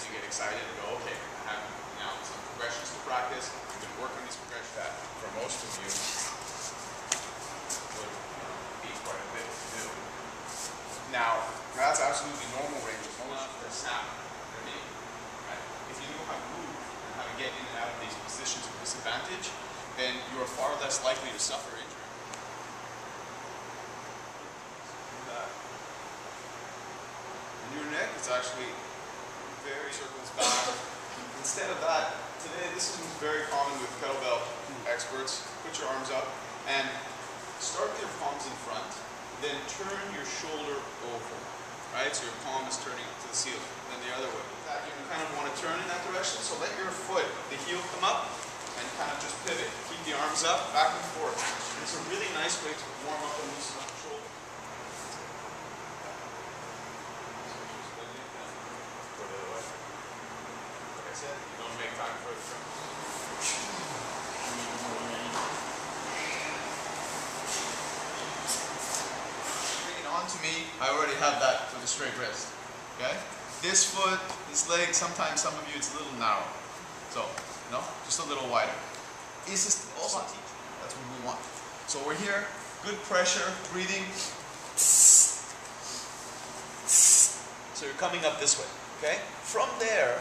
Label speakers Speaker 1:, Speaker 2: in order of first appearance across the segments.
Speaker 1: you get excited and go, okay, I have now some progressions to practice. I'm going to work on these progressions that for most of you would be quite a bit to do. Now, that's absolutely normal range of motion for a snap. Right? If you know how to move and how to get in and out of these positions of disadvantage, then you are far less likely to suffer injury. And your neck is actually very circles back. Instead of that, today this is very common with kettlebell experts. Put your arms up and start with your palms in front, then turn your shoulder over. Right? So your palm is turning up to the ceiling. Then the other way. You kind of want to turn in that direction, so let your foot, the heel come up, and kind of just pivot. Keep the arms up, back and forth. And it's a really nice way to warm up and loosen up the shoulder. Like I said, you don't make time for it. Bring it on to me. I already have that for the straight wrist. Okay? This foot, this leg, sometimes some of you it's a little narrow. So, no, just a little wider. Is this also teaching? That's what we want. So we're here, good pressure, breathing. So you're coming up this way, okay? From there,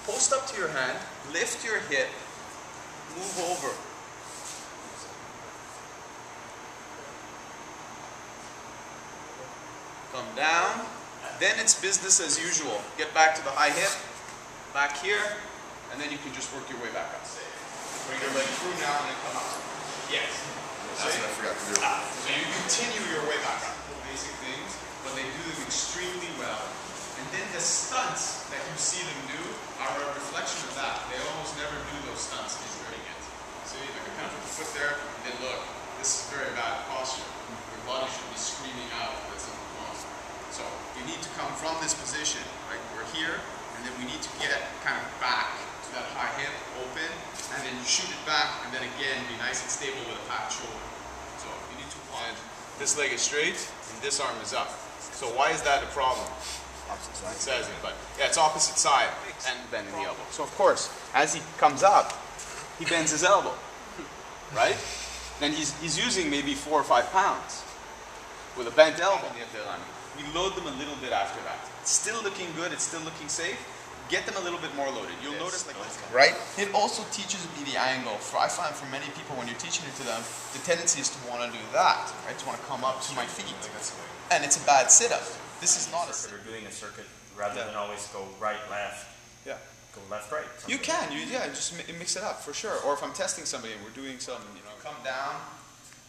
Speaker 1: post up to your hand, lift your hip, move over. Come down. Then it's business as usual. Get back to the high hip, back here, and then you can just work your way back up. Bring your leg through now and then come up. Yes. That's what I forgot to do. So you continue your way back up. Basic things, but they do them extremely well. And then the stunts that you see them do are a reflection of that. They almost never do those stunts in doing it. See, like I kind of put the foot there, and then look, this is very bad posture. Your body should be screaming out that something's wrong. So you need to come from this position, like we're here, and then we need to get kind of back to that high hip, open, and then you shoot it back, and then again be nice and stable with a packed shoulder. So you need to find this leg is straight, and this arm is up. So why is that a problem? It says it, but yeah, it's opposite side and bending the elbow. So of course, as he comes up, he bends his elbow, right? Then he's using maybe 4 or 5 pounds with a bent elbow. We load them a little bit after that. It's still looking good, it's still looking safe. Get them a little bit more loaded. You'll notice like this, right? It also teaches me the angle. I find for many people when you're teaching it to them, the tendency is to want to do that, right? To want to come up to my feet. And it's a bad sit-up. This is not a
Speaker 2: circuit. We're doing a circuit rather than always go right, left.
Speaker 1: Yeah.
Speaker 2: Go left, right.
Speaker 1: You can, yeah, just mix it up for sure. Or if I'm testing somebody and we're doing some, come down,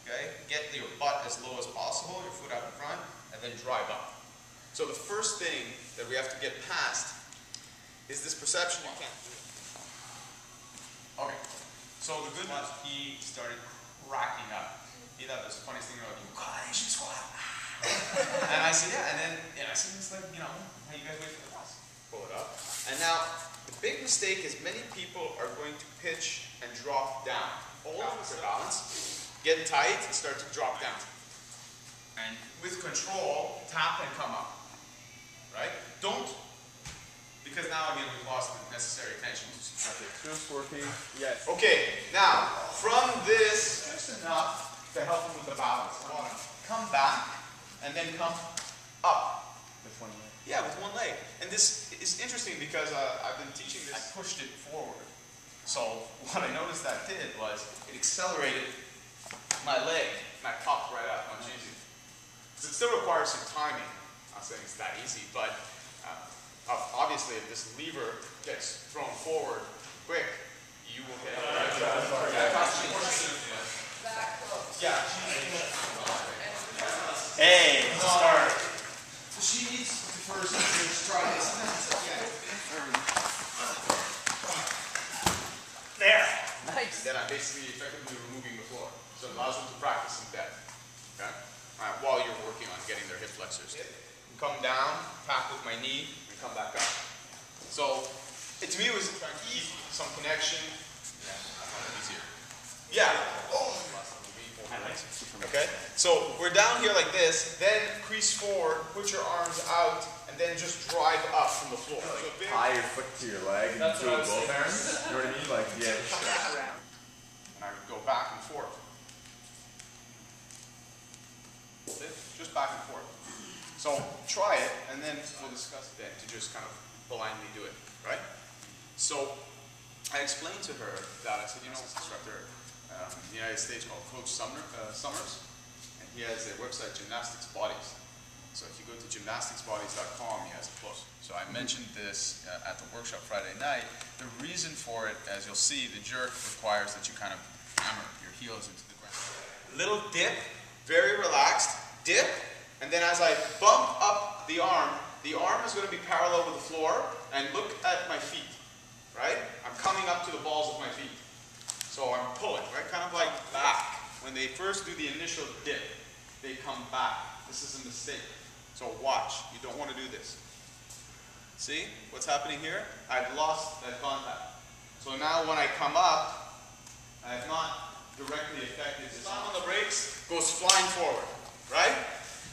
Speaker 1: okay? Get your butt as low as possible, your foot out in front, and then drive up. So the first thing that we have to get past is this perception you can't do it. Okay, so the good news, he started cracking up. He thought this was the funniest thing about you. God, Asian squat. And I said, yeah, and then I said, it's like, how you guys wait for the bus? Pull it up. And now, the big mistake is many people are going to pitch and drop down. Hold on to balance, get tight, and start to drop down. And with control, tap and come up. Right? Don't, because now again we've lost the necessary tension. Just working. Yes. Okay, now from this, just enough to help him with the balance. Come back and then come up.
Speaker 2: With one leg.
Speaker 1: Yeah, with one leg. And this is interesting because I've been teaching this. I pushed it forward. So what I noticed that did was it accelerated my leg and I popped right up much easier. It still requires some timing. I'm not saying it's that easy, but obviously if this lever gets thrown forward quick, you will get Yeah.
Speaker 2: Hey, start.
Speaker 1: So she needs to first try this.
Speaker 2: There.
Speaker 1: Nice. Then I'm basically effectively removing the floor. So it allows them to practice in bed. Okay? While you're working on getting their hip flexors. Come down, tap with my knee, and come back up. So, to me it was easy, some connection. Yeah, I found it easier. Yeah. Okay? So we're down here like this, then crease forward, put your arms out, and then just drive up from the floor. So
Speaker 3: tie your foot to your leg and do both arms. You know what I mean? Like, yeah.
Speaker 1: And I would go back and forth. Just back and forth. So try it, and then we'll discuss it then to just kind of blindly do it, right? So I explained to her that I said, you know, this instructor in the United States called Coach Summers, and he has a website, Gymnastics Bodies. So if you go to gymnasticsbodies.com, he has a post. So I mentioned this at the workshop Friday night. The reason for it, as you'll see, the jerk requires that you kind of hammer your heels into the ground. Little dip, very relaxed, dip, and then as I bump up the arm is going to be parallel with the floor, and look at my feet, right? I'm coming up to the balls of my feet. So I'm pulling, right? Kind of like back. When they first do the initial dip, they come back. This is a mistake. So watch, you don't want to do this. See what's happening here? I've lost that contact. So now when I come up, I have not directly affected this. Thumb on the brakes goes flying forward, right?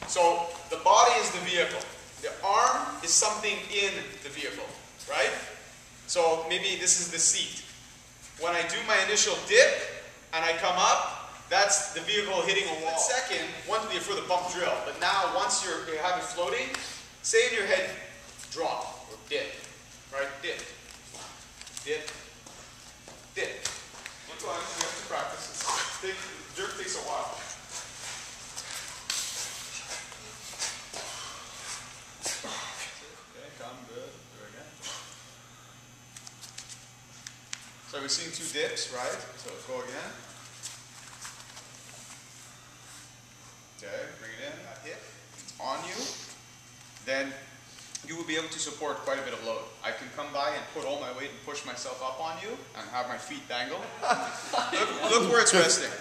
Speaker 1: So the body is the vehicle. The arm is something in the vehicle, right? So maybe this is the seat. When I do my initial dip and I come up, that's the vehicle hitting a wall. Second, one would be for the bump drill, but now once you have it floating, say in your head, drop or dip, right? Dip, dip, dip. One time, you have to practice. Jerk takes a while. Okay, come good. Do it again. So we're seeing two dips, right? So let's go again. Okay, bring it in, that hip, it's on you, then you will be able to support quite a bit of load. I can come by and put all my weight and push myself up on you and have my feet dangle. Look where it's resting.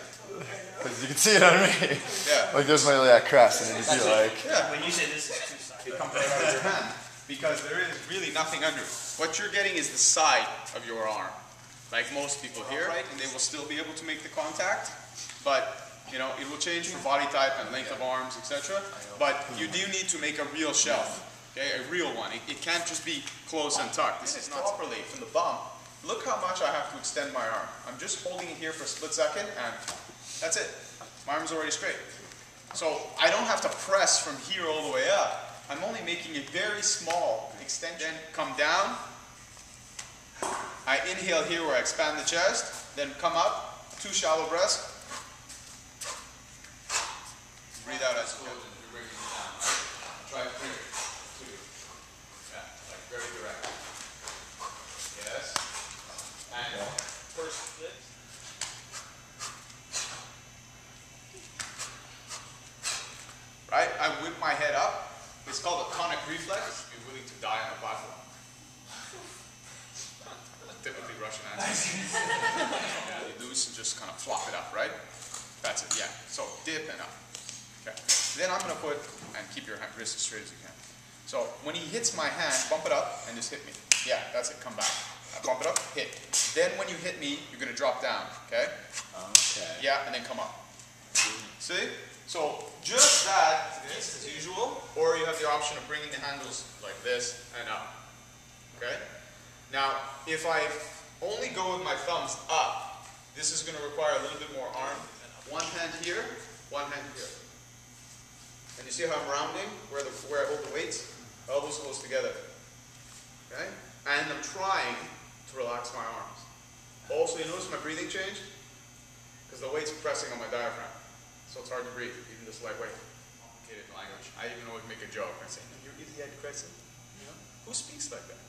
Speaker 3: Because you can see it on me.
Speaker 1: Yeah.
Speaker 3: Like there's my crest and it'd be like...
Speaker 1: Yeah.
Speaker 2: When you say this is two sides,
Speaker 1: It comes right out of your hand because there is really nothing under. What you're getting is the side of your arm. Like most people here, right? And they will still be able to make the contact, but you know, it will change for body type and length of arms, etc. But you do need to make a real shelf, okay? A real one. It can't just be close and tucked. This is not properly from the bump. Look how much I have to extend my arm. I'm just holding it here for a split second, and that's it. My arm's already straight. So I don't have to press from here all the way up. I'm only making a very small extension. Come down. I inhale here where I expand the chest. Then come up. 2 shallow breaths. Breathe out as you you're bringing it down, right? Try to bring it to you. Yeah, like very direct. Yes. And first split. Right? I whip my head up. It's called a conic reflex. You're willing to die on a platform. Typically Russian answer. Yeah, you loose and just kind of flop it up, right? That's it, yeah. So dip and up. Okay. Then I'm going to put, and keep your wrist as straight as you can. So when he hits my hand, bump it up and just hit me. Yeah, that's it, come back. Bump it up, hit. Then when you hit me, you're going to drop down, okay?
Speaker 3: Okay.
Speaker 1: Yeah, and then come up. See? So just that, as usual, or you have the option of bringing the handles like this and up. Okay? Now, if I only go with my thumbs up, this is going to require a little bit more arm. One hand here, one hand here. And you see how I'm rounding, where I hold the weights? Elbows close together. Okay? And I'm trying to relax my arms. Also, you notice my breathing changed? Because the weight's pressing on my diaphragm. So it's hard to breathe, even this lightweight. Complicated language. I even always make a joke. I say, no, you're idiot, Crescent. You know? Who speaks like that?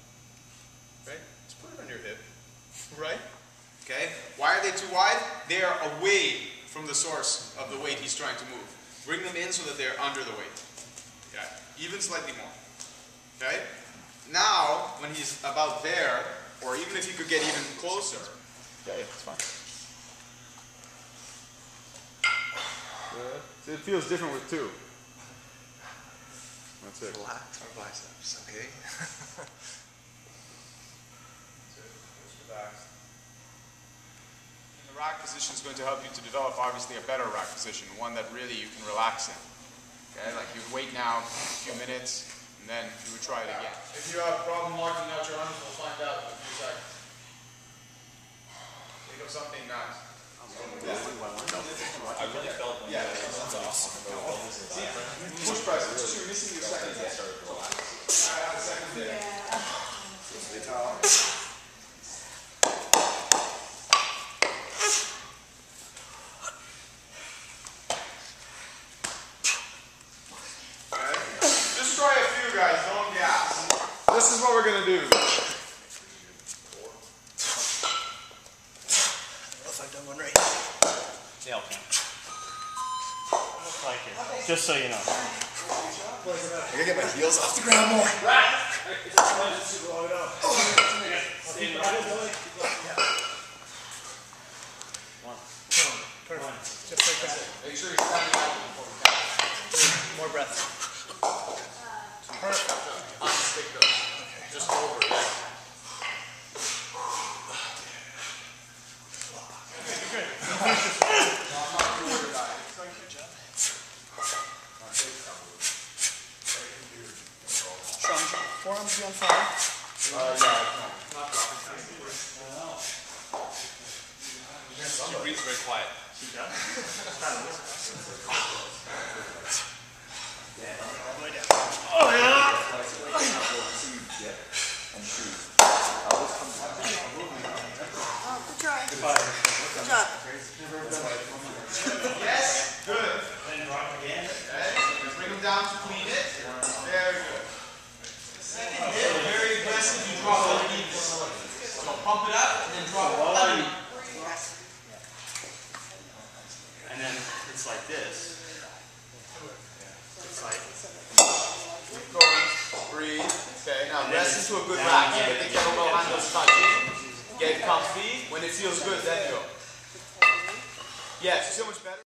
Speaker 1: Right? Just put it on your hip. Right? Okay? Why are they too wide? They are away from the source of the weight he's trying to move. Bring them in so that they're under the weight. Okay? Even slightly more. Okay? Now, when he's about there, or even if you could get even closer.
Speaker 3: Yeah, it's fine. Good. So it feels different with 2. That's it.
Speaker 4: Relax our biceps, okay?
Speaker 1: Just relax. The rack position is going to help you to develop, obviously, a better rack position, one that really you can relax in. Okay, like you wait now a few minutes, and And then you would try it again.
Speaker 5: If you have a problem marking out your arms, we'll find out in a few seconds. Think of something nice.
Speaker 2: I really felt when
Speaker 1: Push press, it's just you're missing your second hit. I have a second hit. Just try a few, guys, don't gas. This is what we're gonna do.
Speaker 4: If I've done one right.
Speaker 2: Yeah, okay. Looks like it. Just so you know.
Speaker 4: I gotta get my heels off the ground more. Perfect. Just like that.
Speaker 1: Make sure you're standing up before we count.
Speaker 4: More breath.
Speaker 1: Perfect. Unstick those. Just over it.
Speaker 4: Forearms be on fire.
Speaker 1: She breathes very quiet.
Speaker 6: Good try. Good job.
Speaker 1: Yes, good.
Speaker 2: Then drop again.
Speaker 1: Okay, bring them down to clean it. Very good. Second hit, very aggressive, you drop underneath this. So pump it up and then drop it underneath.
Speaker 2: And then it's like this. It's like
Speaker 1: Keep going, breathe. Okay, now rest into a good rack. Get the kettlebell handles touching. Get comfy. When it feels good, then go. Yes, so much better.